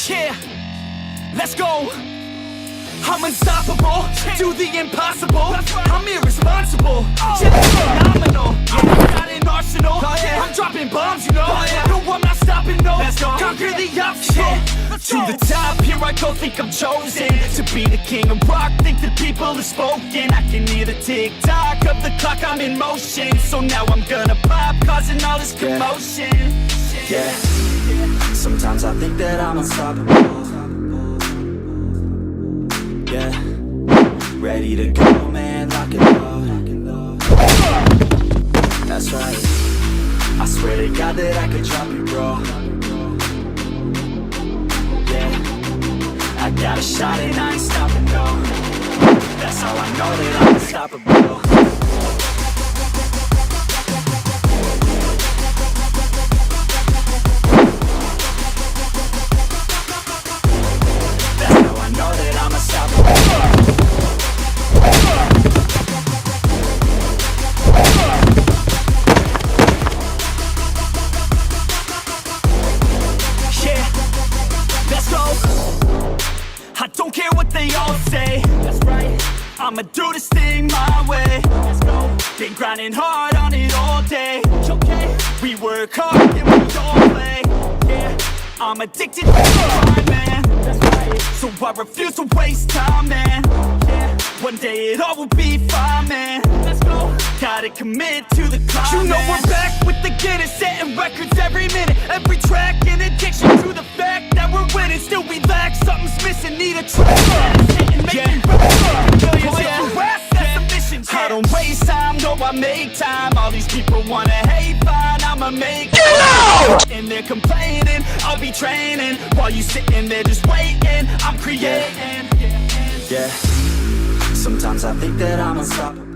Yeah, let's go. I'm unstoppable, do the impossible. I'm irresponsible, phenomenal. I got an arsenal, I'm dropping bombs, you know. No, I'm not stopping, no. Conquer the obstacle. To the top, here I go, think I'm chosen to be the king of rock, think the people have spoken. I can hear the tick-tock of the clock, I'm in motion. So now I'm gonna pop, causing all this commotion. Yeah, sometimes I think that I'm unstoppable. Yeah, ready to go, man, lock and load. That's right, I swear to God that I could drop you, bro. Yeah, I got a shot and I ain't stopping, no. That's how I know that I'm unstoppable. I don't care what they all say. That's right, I'ma do this thing my way. Let's go. Been grinding hard on it all day. Okay, we work hard and we all play. Yeah, I'm addicted to the grind, man. That's right, so I refuse to waste time, man. Yeah, one day it all will be fine, man. Let's go. Gotta commit to the climb. You know we're back with the Guinness, setting records every minute, every track, an addiction to the fact that we're winning. Still we lack, something's missing, need a track. I don't waste time, no, I make time. All these people wanna hate, fine, I'ma make it. Get out! And they're complaining, I'll be training while you sitting there just waiting. I'm creating. Yeah, sometimes I think that I'm unstoppable.